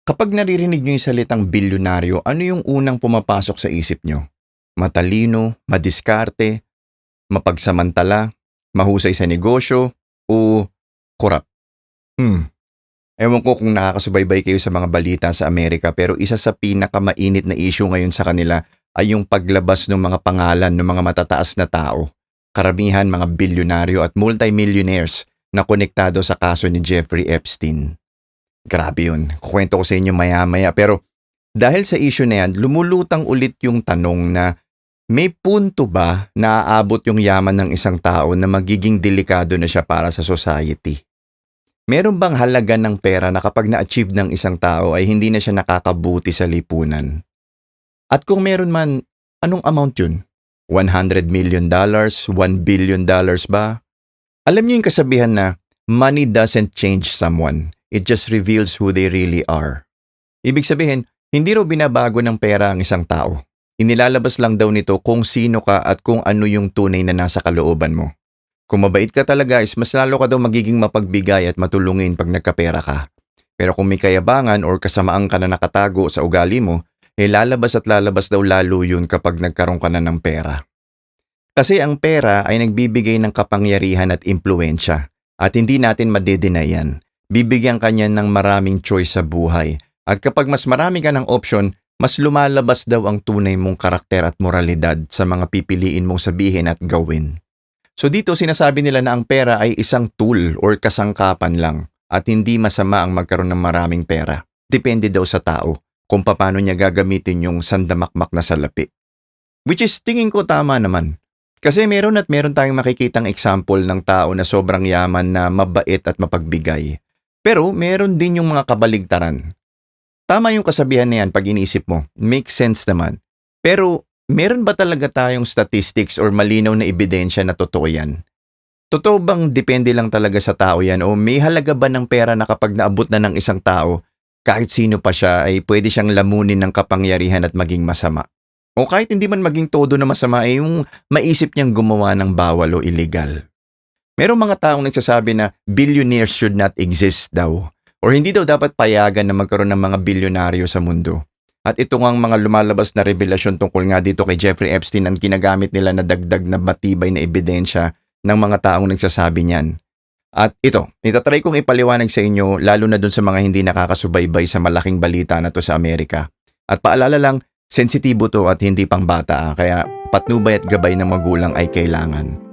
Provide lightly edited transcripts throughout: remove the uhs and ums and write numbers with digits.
Kapag naririnig niyo yung salitang bilyonaryo, ano yung unang pumapasok sa isip niyo? Matalino, madiskarte, mapagsamantala, mahusay sa negosyo, o korap? Hmm. Ewan ko kung nakakasubaybay kayo sa mga balita sa Amerika pero isa sa pinakamainit na issue ngayon sa kanila ay yung paglabas ng mga pangalan ng mga matataas na tao. Karamihan mga bilyonaryo at multimillionaires na konektado sa kaso ni Jeffrey Epstein. Grabe yun. Kukwento ko sa inyo maya-maya. Pero dahil sa issue na yan, lumulutang ulit yung tanong na may punto ba na aabot yung yaman ng isang tao na magiging delikado na siya para sa society? Meron bang halaga ng pera na kapag na-achieve ng isang tao ay hindi na siya nakakabuti sa lipunan? At kung meron man, anong amount yun? $100 million? $1 billion ba? Alam niyo yung kasabihan na money doesn't change someone. It just reveals who they really are. Ibig sabihin, hindi raw binabago ng pera ang isang tao. Inilalabas lang daw nito kung sino ka at kung ano yung tunay na nasa kalooban mo. Kung mabait ka talaga is mas lalo ka daw magiging mapagbigay at matulungin pag nagkapera ka. Pero kung may kayabangan or kasamaan ka na nakatago sa ugali mo, lalabas at lalabas daw lalo yun kapag nagkaroon ka na ng pera. Kasi ang pera ay nagbibigay ng kapangyarihan at impluensya at hindi natin madedenay yan. Bibigyan ka niya ng maraming choice sa buhay at kapag mas marami ka ng option, mas lumalabas daw ang tunay mong karakter at moralidad sa mga pipiliin mong sabihin at gawin. So dito sinasabi nila na ang pera ay isang tool or kasangkapan lang at hindi masama ang magkaroon ng maraming pera. Depende daw sa tao kung paano niya gagamitin yung sandamakmak na salapi. Which is tingin ko tama naman. Kasi meron tayong makikitang example ng tao na sobrang yaman na mabait at mapagbigay. Pero meron din yung mga kabaligtaran. Tama yung kasabihan na yan pag iniisip mo. Makes sense naman. Pero meron ba talaga tayong statistics or malinaw na ebidensya na totoo yan? Totoo bang depende lang talaga sa tao yan o may halaga ba ng pera na kapag naabot na ng isang tao, kahit sino pa siya ay pwede siyang lamunin ng kapangyarihan at maging masama? O kahit hindi man maging todo na masama ay yung maisip niyang gumawa ng bawal o illegal. Merong mga taong nagsasabi na billionaires should not exist daw or hindi daw dapat payagan na magkaroon ng mga bilyonaryo sa mundo. At ito ngang mga lumalabas na revelasyon tungkol nga dito kay Jeffrey Epstein ang ginagamit nila na dagdag na matibay na ebidensya ng mga taong nagsasabi niyan. At ito, itatry kong ipaliwanag sa inyo lalo na dun sa mga hindi nakakasubaybay sa malaking balita na to sa Amerika. At paalala lang, sensitibo to at hindi pang bata kaya patnubay at gabay ng magulang ay kailangan.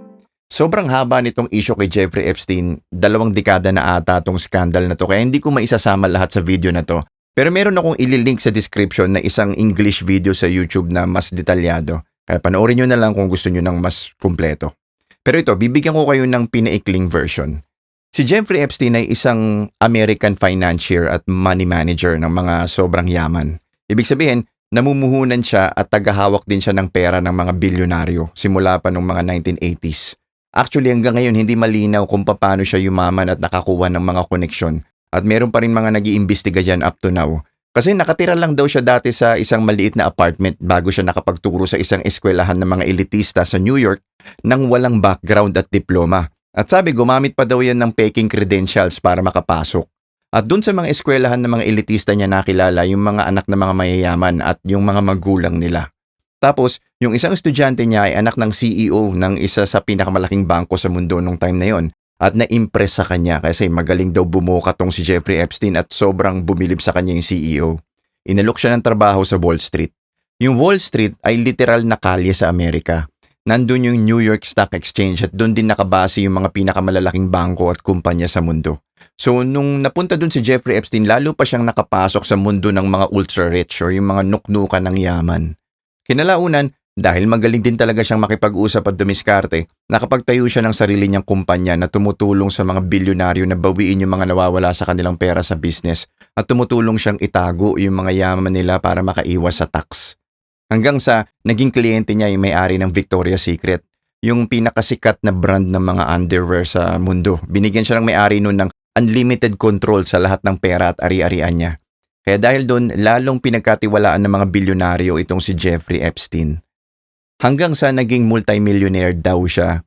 Sobrang haba nitong issue kay Jeffrey Epstein, 2 dekada na ata tong scandal na to kaya hindi ko maisasama lahat sa video na to. Pero meron akong ililink sa description na isang English video sa YouTube na mas detalyado. Kaya panoorin nyo na lang kung gusto nyo ng mas kumpleto. Pero ito, bibigyan ko kayo ng pinaikling version. Si Jeffrey Epstein ay isang American financier at money manager ng mga sobrang yaman. Ibig sabihin, namumuhunan siya at tagahawak din siya ng pera ng mga bilyonaryo simula pa noong mga 1980s. Actually hanggang ngayon hindi malinaw kung paano siya yumaman at nakakuha ng mga koneksyon at meron pa rin mga nag-iimbestiga dyan up to now. Kasi nakatira lang daw siya dati sa isang maliit na apartment bago siya nakapagturo sa isang eskwelahan ng mga elitista sa New York nang walang background at diploma. At sabi gumamit pa daw yan ng peking credentials para makapasok. At dun sa mga eskwelahan ng mga elitista niya nakilala yung mga anak ng mga mayayaman at yung mga magulang nila. Tapos, yung isang estudyante niya ay anak ng CEO ng isa sa pinakamalaking bangko sa mundo nung time na yon at na-impress sa kanya kasi magaling daw bumuka tong si Jeffrey Epstein at sobrang bumilib sa kanya yung CEO. Inalok siya ng trabaho sa Wall Street. Yung Wall Street ay literal na kalye sa Amerika. Nandun yung New York Stock Exchange at doon din nakabase yung mga pinakamalalaking bangko at kumpanya sa mundo. So, nung napunta dun si Jeffrey Epstein, lalo pa siyang nakapasok sa mundo ng mga ultra-rich or yung mga nuknukan ng yaman. Kinalaunan, dahil magaling din talaga siyang makipag-usap at dumiskarte, nakapagtayo siya ng sarili niyang kumpanya na tumutulong sa mga bilyonaryo na bawiin yung mga nawawala sa kanilang pera sa business at tumutulong siyang itago yung mga yaman nila para makaiwas sa tax. Hanggang sa naging kliyente niya yung may-ari ng Victoria's Secret, yung pinakasikat na brand ng mga underwear sa mundo. Binigyan siya ng may-ari nun ng unlimited control sa lahat ng pera at ari-arian niya. Kaya dahil doon, lalong pinagkatiwalaan ng mga bilyonaryo itong si Jeffrey Epstein. Hanggang sa naging multimillionaire daw siya.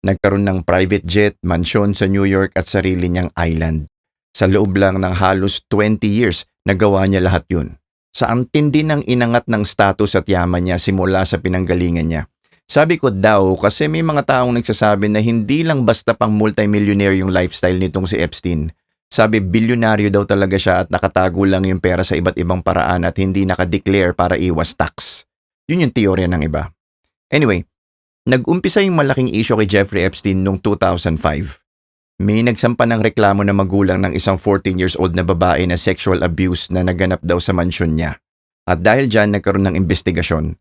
Nagkaroon ng private jet, mansyon sa New York at sarili niyang island. Sa loob lang ng halos 20 years, nagawa niya lahat yun. Sa ang tindi ng inangat ng status at yaman niya simula sa pinanggalingan niya. Sabi ko daw kasi may mga taong nagsasabi na hindi lang basta pang multimillionaire yung lifestyle nitong si Epstein. Sabi bilyonaryo daw talaga siya at nakatago lang yung pera sa iba't ibang paraan at hindi nakadeclare para iwas tax. Yun yung teorya ng iba. Anyway, nag-umpisa yung malaking issue kay Jeffrey Epstein noong 2005. May nagsampa ng reklamo na magulang ng isang 14 years old na babae na sexual abuse na naganap daw sa mansyon niya. At dahil dyan nagkaroon ng investigasyon.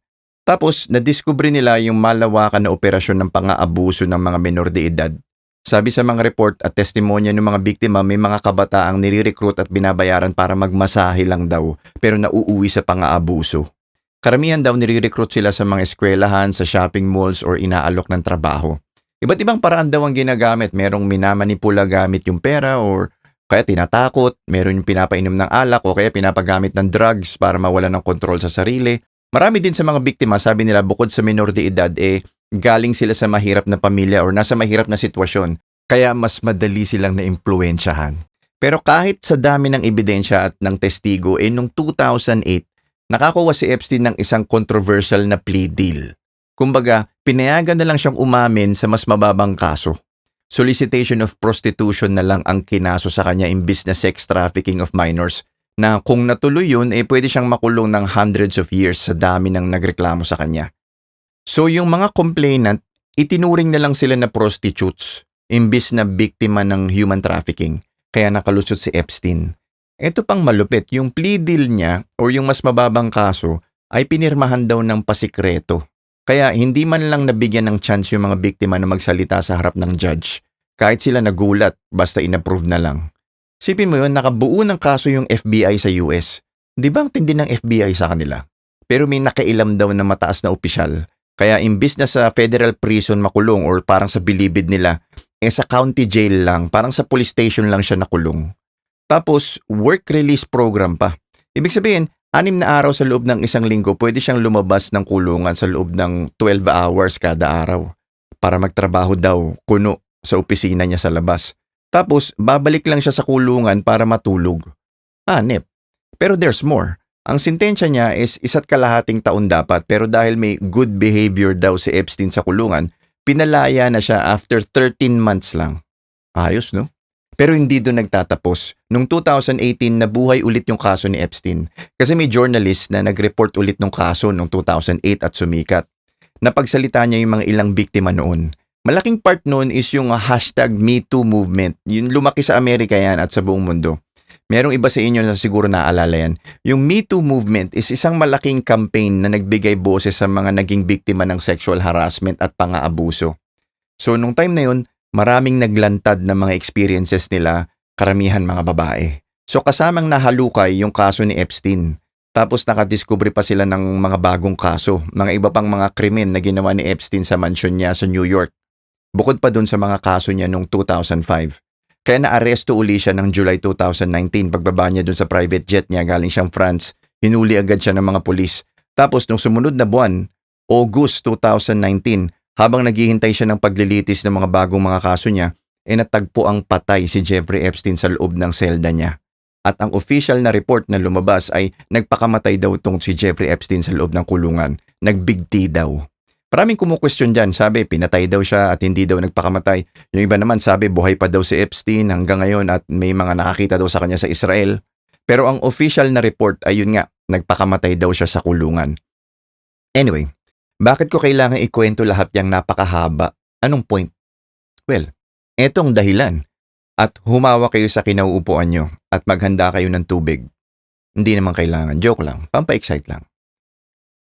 Tapos, nadiskubre nila yung malawakan na operasyon ng pang-aabuso ng mga menor de edad. Sabi sa mga report at testimonya ng mga biktima, may mga kabataang nire-recruit at binabayaran para magmasahe lang daw, pero nauuwi sa pang-aabuso. Karamihan daw nire-recruit sila sa mga eskwelahan, sa shopping malls or inaalok ng trabaho. Iba't ibang paraan daw ang ginagamit. Merong minamanipula gamit yung pera or kaya tinatakot, meron yung pinapainom ng alak o kaya pinapagamit ng drugs para mawala ng kontrol sa sarili. Marami din sa mga biktima, sabi nila bukod sa minor de edad, galing sila sa mahirap na pamilya or nasa mahirap na sitwasyon, kaya mas madali silang naimpluwensyahan. Pero kahit sa dami ng ebidensya at ng testigo, noong 2008, nakakuha si Epstein ng isang controversial na plea deal. Kumbaga, pinayagan na lang siyang umamin sa mas mababang kaso. Solicitation of prostitution na lang ang kinaso sa kanya imbis na sex trafficking of minors, na kung natuloy yun, pwede siyang makulong ng hundreds of years sa dami ng nagreklamo sa kanya. So yung mga complainant, itinuring na lang sila na prostitutes, imbis na biktima ng human trafficking, kaya nakalusot si Epstein. Ito pang malupit, yung plea deal niya or yung mas mababang kaso ay pinirmahan daw ng pasikreto. Kaya hindi man lang nabigyan ng chance yung mga biktima na magsalita sa harap ng judge, kahit sila nagulat basta inapprove na lang. Sipin mo yun, nakabuo ng kaso yung FBI sa US. Di ba ang tindi ng FBI sa kanila? Pero may nakailam daw na mataas na opisyal. Kaya imbis na sa federal prison makulong or parang sa bilibid nila, sa county jail lang, parang sa police station lang siya nakulong. Tapos, work release program pa. Ibig sabihin, 6 na araw sa loob ng isang linggo, pwede siyang lumabas ng kulungan sa loob ng 12 hours kada araw. Para magtrabaho daw, kuno sa opisina niya sa labas. Tapos, babalik lang siya sa kulungan para matulog. Hanep. Pero there's more. Ang sentensya niya is 1.5 taon dapat, pero dahil may good behavior daw si Epstein sa kulungan, pinalaya na siya after 13 months lang. Ayos, no? Pero hindi doon nagtatapos. Noong 2018, nabuhay ulit yung kaso ni Epstein. Kasi may journalist na nag-report ulit ng kaso noong 2008 at sumikat. Napagsalita niya yung mga ilang biktima noon. Malaking part noon is yung #MeToo movement. Yung lumaki sa Amerika yan at sa buong mundo. Merong iba sa inyo na siguro naaalala yan. Yung MeToo movement is isang malaking campaign na nagbigay boses sa mga naging biktima ng sexual harassment at pang-aabuso. So nung time na yun, maraming naglantad na mga experiences nila, karamihan mga babae. So kasamang nahalukay yung kaso ni Epstein. Tapos nakadiskubre pa sila ng mga bagong kaso, mga iba pang mga krimen na ginawa ni Epstein sa mansyon niya sa New York. Bukod pa dun sa mga kaso niya noong 2005. Kaya naaresto uli siya ng July 2019 pagbaba niya dun sa private jet niya galing siyang France. Hinuli agad siya ng mga pulis. Tapos nung sumunod na buwan, August 2019, habang naghihintay siya ng paglilitis ng mga bagong mga kaso niya, natagpo ang patay si Jeffrey Epstein sa loob ng selda niya. At ang official na report na lumabas ay nagpakamatay daw itong si Jeffrey Epstein sa loob ng kulungan. Nag-big T daw. Maraming kumukwestiyon dyan. Sabi, pinatay daw siya at hindi daw nagpakamatay. Yung iba naman sabi, buhay pa daw si Epstein hanggang ngayon at may mga nakakita daw sa kanya sa Israel. Pero ang official na report ay yun nga, nagpakamatay daw siya sa kulungan. Anyway, bakit ko kailangan ikwento lahat yung napakahaba? Anong point? Well, etong dahilan. At humawa kayo sa kinauupuan nyo at maghanda kayo ng tubig. Hindi naman kailangan. Joke lang. Pampa-excite lang.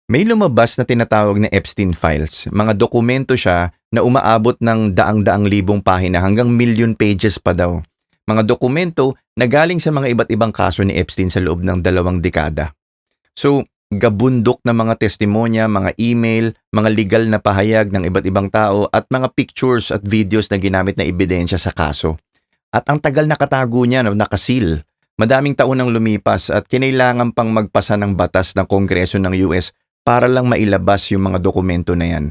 May lumabas na tinatawag na Epstein Files. Mga dokumento siya na umaabot ng daang-daang libong pahina hanggang million pages pa daw. Mga dokumento na galing sa mga iba't ibang kaso ni Epstein sa loob ng 2 dekada. So, gabundok na mga testimonya, mga email, mga legal na pahayag ng iba't ibang tao at mga pictures at videos na ginamit na ebidensya sa kaso. At ang tagal nakatago niya, nakasil. Madaming taon nang lumipas at kinailangan pang magpasa ng batas ng Kongreso ng US para lang mailabas yung mga dokumento na yan.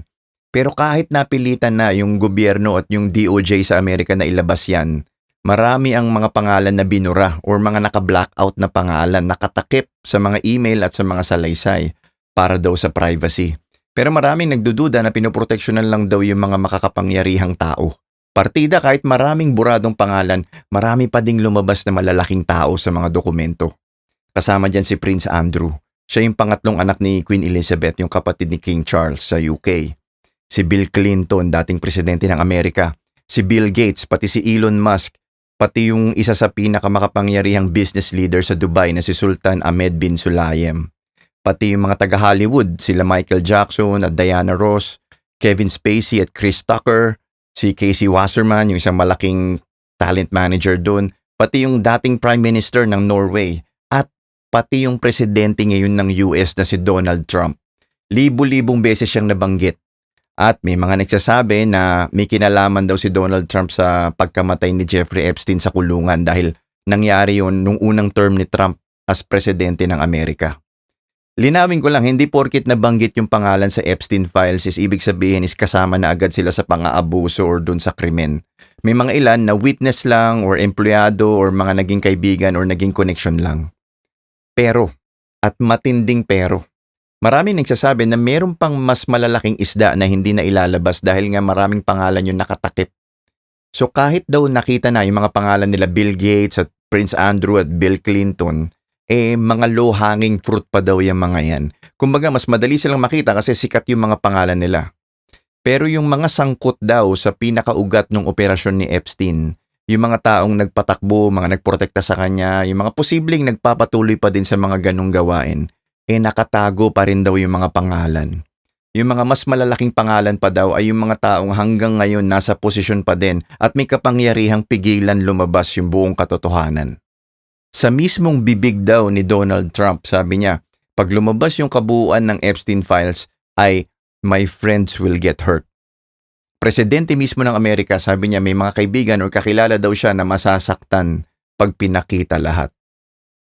Pero kahit napilitan na yung gobyerno at yung DOJ sa Amerika na ilabas yan, Marami ang mga pangalan na binura or mga naka-blackout na pangalan, nakatakip sa mga email at sa mga salaysay para daw sa privacy. Pero maraming nagdududa na pinoproteksyonan lang daw yung mga makakapangyarihang tao. Partida kahit maraming buradong pangalan, marami pa ding lumabas na malalaking tao sa mga dokumento. Kasama dyan si Prince Andrew. Siya yung pangatlong anak ni Queen Elizabeth, yung kapatid ni King Charles sa UK. Si Bill Clinton, dating presidente ng Amerika. Si Bill Gates, pati si Elon Musk. Pati yung isa sa pinakamakapangyarihang business leader sa Dubai na si Sultan Ahmed bin Sulayem. Pati yung mga taga-Hollywood, sila Michael Jackson at Diana Ross, Kevin Spacey at Chris Tucker, si Casey Wasserman, yung isang malaking talent manager doon, pati yung dating Prime Minister ng Norway, at pati yung presidente ngayon ng US na si Donald Trump. Libo-libong beses siyang nabanggit. At may mga nagsasabi na may kinalaman daw si Donald Trump sa pagkamatay ni Jeffrey Epstein sa kulungan dahil nangyari yun nung unang term ni Trump as presidente ng Amerika. Linawin ko lang, hindi porkit nabanggit yung pangalan sa Epstein files is ibig sabihin is kasama na agad sila sa pang-aabuso or dun sa krimen. May mga ilan na witness lang or empleyado or mga naging kaibigan or naging connection lang. Pero, at matinding pero, maraming nagsasabi na meron pang mas malalaking isda na hindi na ilalabas dahil nga maraming pangalan yung nakatakip. So kahit daw nakita na yung mga pangalan nila Bill Gates at Prince Andrew at Bill Clinton, mga low-hanging fruit pa daw yung mga yan. Kumbaga mas madali silang makita kasi sikat yung mga pangalan nila. Pero yung mga sangkot daw sa pinakaugat ng operasyon ni Epstein, yung mga taong nagpatakbo, mga nagprotekta sa kanya, yung mga posibleng nagpapatuloy pa din sa mga ganong gawain, nakatago pa rin daw yung mga pangalan. Yung mga mas malalaking pangalan pa daw ay yung mga taong hanggang ngayon nasa posisyon pa din at may kapangyarihang pigilan lumabas yung buong katotohanan. Sa mismong bibig daw ni Donald Trump, sabi niya, pag lumabas yung kabuuan ng Epstein files ay my friends will get hurt. Presidente mismo ng Amerika, sabi niya may mga kaibigan o kakilala daw siya na masasaktan pag pinakita lahat.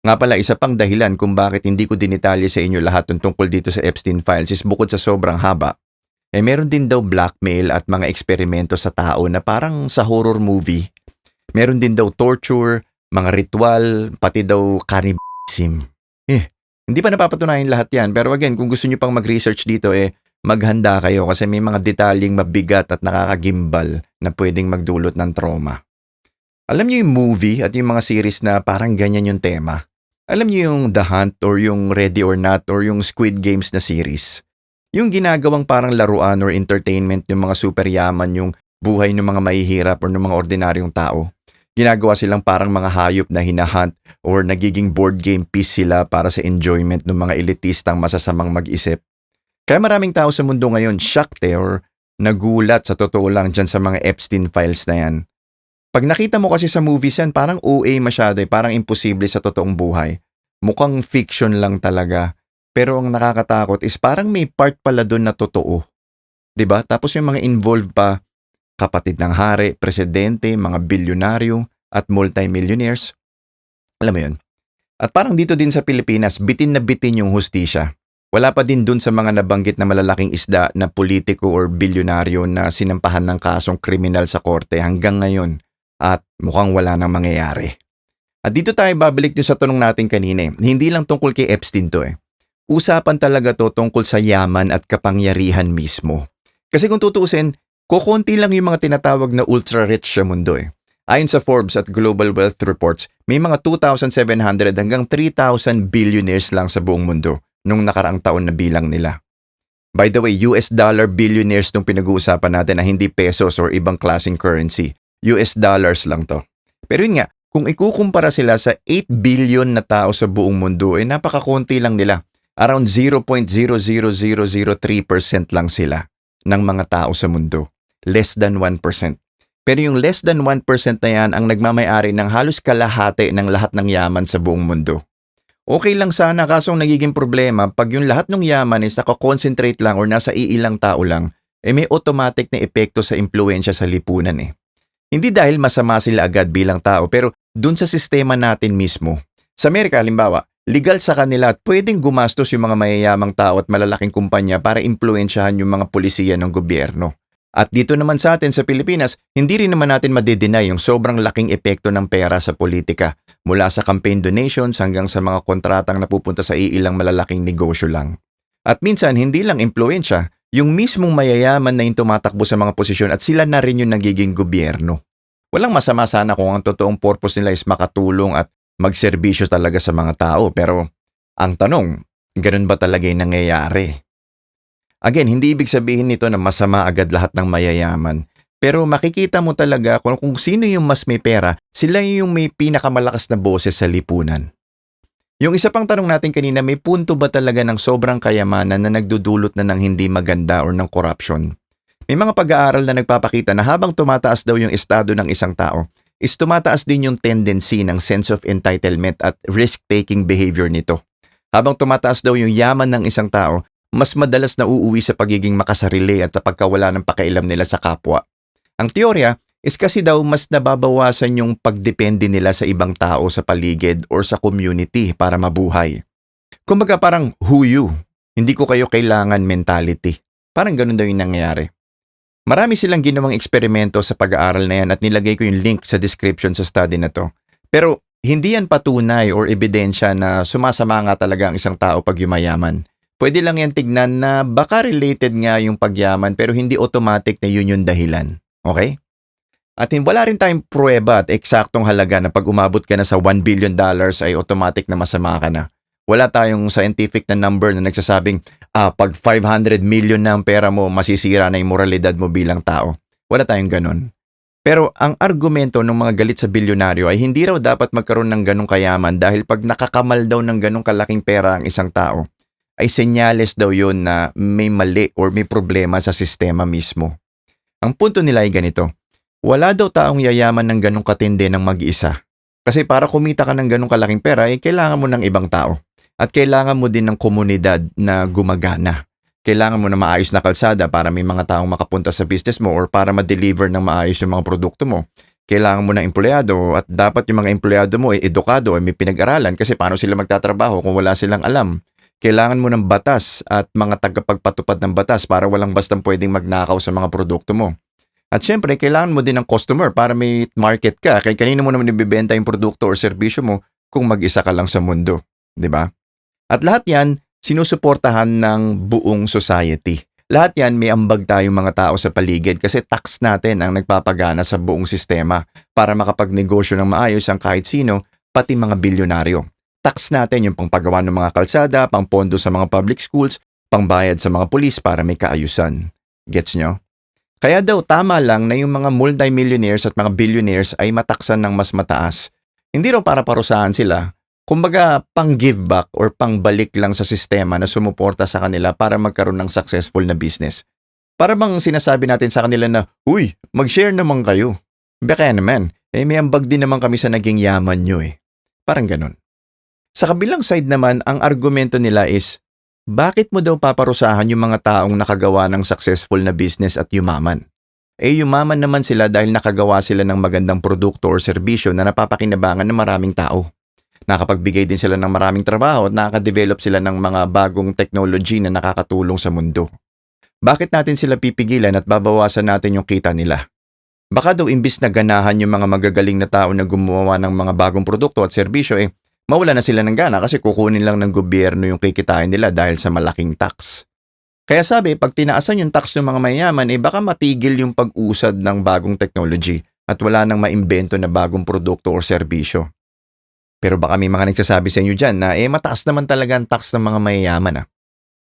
Nga pala, isa pang dahilan kung bakit hindi ko dinitalye sa inyo lahat tungkol dito sa Epstein files is bukod sa sobrang haba, meron din daw blackmail at mga eksperimento sa tao na parang sa horror movie. Meron din daw torture, mga ritual, pati daw cannibalism. Hindi pa napapatunayan lahat yan, pero again, kung gusto nyo pang mag-research dito, maghanda kayo kasi may mga detalyeng mabigat at nakakagimbal na pwedeng magdulot ng trauma. Alam niyo yung movie at yung mga series na parang ganyan yung tema? Alam niyo yung The Hunt or yung Ready or Not or yung Squid Games na series? Yung ginagawang parang laruan or entertainment yung mga super yaman yung buhay ng mga mahihirap or ng mga ordinaryong tao. Ginagawa silang parang mga hayop na hinahunt or nagiging board game piece sila para sa enjoyment ng mga elitistang masasamang mag-isip. Kaya maraming tao sa mundo ngayon shocked or nagulat sa totoo lang dyan sa mga Epstein files na yan. Pag nakita mo kasi sa movies yan, parang OA masyado, parang imposible sa totoong buhay. Mukhang fiction lang talaga. Pero ang nakakatakot is parang may part pala doon na totoo. 'Di ba? Tapos yung mga involved pa, kapatid ng hari, presidente, mga bilyonaryo at multimillionaires. Alam mo yun? At parang dito din sa Pilipinas, bitin na bitin yung hustisya. Wala pa din dun sa mga nabanggit na malalaking isda na politiko or bilyonaryo na sinampahan ng kasong kriminal sa korte hanggang ngayon. At mukhang wala nang mangyayari. At dito tayo babalik dun sa tanong natin kanina. Hindi lang tungkol kay Epstein to. Usapan talaga to tungkol sa yaman at kapangyarihan mismo. Kasi kung tutuusin, kukunti lang yung mga tinatawag na ultra-rich sa mundo. Ayon sa Forbes at Global Wealth Reports, may mga 2,700 hanggang 3,000 billionaires lang sa buong mundo nung nakaraang taon na bilang nila. By the way, US dollar billionaires nung pinag-uusapan natin na hindi pesos or ibang klaseng currency. US dollars lang to. Pero yun nga, kung ikukumpara sila sa 8 billion na tao sa buong mundo, napakakunti lang nila. Around 0.00003% lang sila ng mga tao sa mundo. Less than 1%. Pero yung less than 1% na yan ang nagmamayari ng halos kalahati ng lahat ng yaman sa buong mundo. Okay lang sana kaso ang nagiging problema pag yung lahat ng yaman is nakakonsentrate lang or nasa iilang tao lang, may automatic na epekto sa impluensya sa lipunan. Hindi dahil masama sila agad bilang tao pero dun sa sistema natin mismo. Sa Amerika halimbawa, legal sa kanila at pwedeng gumastos yung mga mayayamang tao at malalaking kumpanya para impluensyahan yung mga pulisiya ng gobyerno. At dito naman sa atin sa Pilipinas, hindi rin naman natin madideny yung sobrang laking epekto ng pera sa politika. Mula sa campaign donations hanggang sa mga kontratang napupunta sa iilang malalaking negosyo lang. At minsan, hindi lang impluensya, yung mismong mayayaman na yung tumatakbo sa mga posisyon at sila na rin yung nagiging gobyerno. Walang masama sana kung ang totoong purpose nila is makatulong at magserbisyo talaga sa mga tao. Pero ang tanong, ganun ba talaga yung nangyayari? Again, hindi ibig sabihin nito na masama agad lahat ng mayayaman. Pero makikita mo talaga kung sino yung mas may pera, sila yung may pinakamalakas na boses sa lipunan. Yung isa pang tanong natin kanina, may punto ba talaga ng sobrang kayamanan na nagdudulot na ng hindi maganda or ng corruption? May mga pag-aaral na nagpapakita na habang tumataas daw yung estado ng isang tao, is tumataas din yung tendency ng sense of entitlement at risk-taking behavior nito. Habang tumataas daw yung yaman ng isang tao, mas madalas na uuwi sa pagiging makasarili at sa pagkawala ng pakialam nila sa kapwa. Ang teorya is kasi daw mas nababawasan yung pagdepende nila sa ibang tao sa paligid or sa community para mabuhay. Kumbaga parang who you, hindi ko kayo kailangan mentality. Parang ganun daw yung nangyayari. Marami silang ginawang eksperimento sa pag-aaral na yan at nilagay ko yung link sa description sa study na to. Pero hindi yan patunay or ebidensya na sumasama nga talaga ang isang tao pag yumayaman. Pwede lang yan tignan na baka related nga yung pagyaman pero hindi automatic na yun yung dahilan. Okay? At wala rin tayong pruweba at eksaktong halaga na pag umabot ka na sa $1 billion ay automatic na masama ka na. Wala tayong scientific na number na nagsasabing, pag 500 million na ang pera mo, masisira na yung moralidad mo bilang tao. Wala tayong ganun. Pero ang argumento ng mga galit sa bilyonaryo ay hindi raw dapat magkaroon ng ganong kayaman dahil pag nakakamal daw ng ganong kalaking pera ang isang tao, ay senyales daw yun na may mali or may problema sa sistema mismo. Ang punto nila ay ganito, wala daw taong yayaman ng ganong katindi ng mag-isa. Kasi para kumita ka ng ganong kalaking pera, ay kailangan mo ng ibang tao. At kailangan mo din ng komunidad na gumagana. Kailangan mo na maayos na kalsada para may mga taong makapunta sa business mo or para ma-deliver ng maayos yung mga produkto mo. Kailangan mo ng empleyado at dapat yung mga empleyado mo ay edukado ay may pinag-aralan kasi paano sila magtatrabaho kung wala silang alam. Kailangan mo ng batas at mga tagapagpatupad ng batas para walang bastang pwedeng magnakaw sa mga produkto mo. At syempre, kailangan mo din ng customer para may market ka. Kaya kanino mo naman ibibenta yung produkto o serbisyo mo kung mag-isa ka lang sa mundo. 'Di ba? At lahat yan, sinusuportahan ng buong society. Lahat yan, may ambag tayong mga tao sa paligid kasi tax natin ang nagpapagana sa buong sistema para makapagnegosyo ng maayos ang kahit sino, pati mga bilyonaryo. Tax natin yung pangpagawa ng mga kalsada, pangpondo sa mga public schools, pangbayad sa mga pulis para may kaayusan. Gets nyo? Kaya daw tama lang na yung mga multimillionaires at mga billionaires ay mataksan ng mas mataas. Hindi raw para parusahan sila, kumbaga pang give back or pangbalik lang sa sistema na sumuporta sa kanila para magkaroon ng successful na business. Para bang sinasabi natin sa kanila na, uy, mag-share naman kayo. Baka naman, may ambag din naman kami sa naging yaman nyo eh. Parang ganun. Sa kabilang side naman, ang argumento nila is, bakit mo daw paparusahan yung mga taong nakagawa ng successful na business at yumaman? Yumaman naman sila dahil nakagawa sila ng magandang produkto or serbisyo na napapakinabangan ng maraming tao. Nakapagbigay din sila ng maraming trabaho at nakaka-develop sila ng mga bagong technology na nakakatulong sa mundo. Bakit natin sila pipigilan at babawasan natin yung kita nila? Baka daw imbis na ganahan yung mga magagaling na tao na gumawa ng mga bagong produkto at serbisyo mawala na sila ng gana kasi kukunin lang ng gobyerno yung kikitain nila dahil sa malaking tax. Kaya sabi, pag tinaasan yung tax ng mga mayayaman, baka matigil yung pag-usad ng bagong technology at wala nang maimbento na bagong produkto o serbisyo. Pero baka may mga nagsasabi sa inyo dyan na mataas naman talaga ang tax ng mga mayayaman.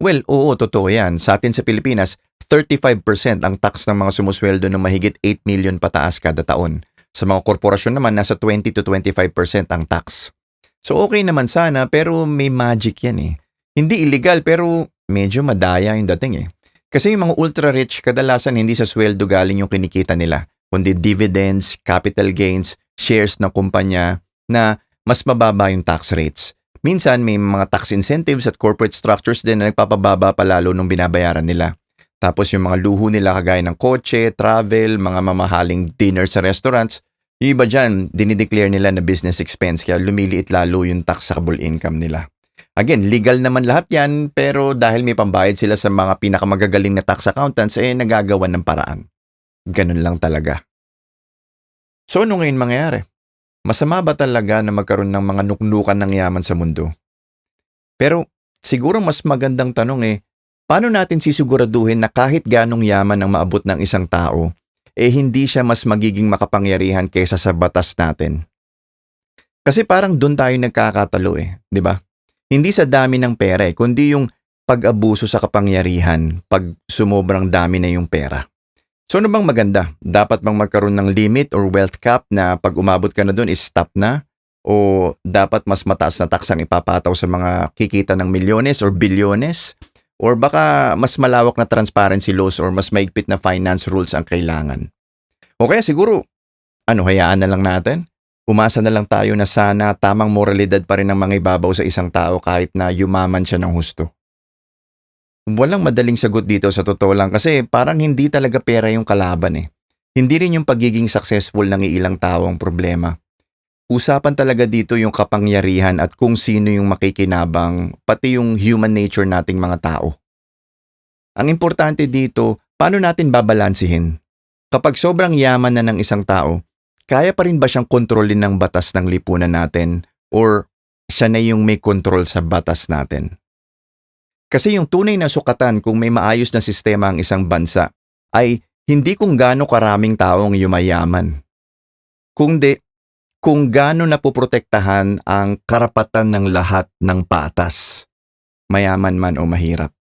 Well, oo, totoo yan. Sa atin sa Pilipinas, 35% ang tax ng mga sumusweldo ng mahigit 8 million pataas kada taon. Sa mga korporasyon naman, nasa 20 to 25% ang tax. So okay naman sana pero may magic yan Hindi illegal pero medyo madaya yung dating Kasi yung mga ultra-rich kadalasan hindi sa sweldo galing yung kinikita nila, kundi dividends, capital gains, shares ng kumpanya na mas mababa yung tax rates. Minsan may mga tax incentives at corporate structures din na nagpapababa palalo nung binabayaran nila. Tapos yung mga luho nila kagaya ng kotse, travel, mga mamahaling dinner sa restaurants, yung iba dyan, dinideclare nila na business expense kaya lumiliit lalo yung taxable income nila. Again, legal naman lahat yan pero dahil may pambayad sila sa mga pinakamagagaling na tax accountants nagagawan ng paraan. Ganun lang talaga. So ano ngayon mangyayari? Masama ba talaga na magkaroon ng mga nuknukan ng yaman sa mundo? Pero siguro mas magandang tanong paano natin sisiguraduhin na kahit ganong yaman ang maabot ng isang tao, hindi siya mas magiging makapangyarihan kaysa sa batas natin? Kasi parang doon tayo nagkakatalo di ba? Hindi sa dami ng pera kundi yung pag-abuso sa kapangyarihan pag sumobrang dami na yung pera. So ano bang maganda? Dapat bang magkaroon ng limit or wealth cap na pag umabot ka na doon is stop na? O dapat mas mataas na taksang ipapataw sa mga kikita ng milyones or bilyones? Or baka mas malawak na transparency laws or mas maigpit na finance rules ang kailangan? O kaya siguro, hayaan na lang natin? Umasa na lang tayo na sana tamang moralidad pa rin ang mga ibabaw sa isang tao kahit na yumaman siya ng husto. Walang madaling sagot dito sa totoo lang kasi parang hindi talaga pera yung kalaban Hindi rin yung pagiging successful ng ilang tao ang problema. Usapan talaga dito yung kapangyarihan at kung sino yung makikinabang, pati yung human nature nating mga tao. Ang importante dito, paano natin babalansihin? Kapag sobrang yaman na ng isang tao, kaya pa rin ba siyang kontrolin ng batas ng lipunan natin or siya na yung may kontrol sa batas natin? Kasi yung tunay na sukatan kung may maayos na sistema ang isang bansa ay hindi kung gaano karaming taong yumayaman. Kundi kung gaano napoprotektahan ang karapatan ng lahat ng patas, mayaman man o mahirap.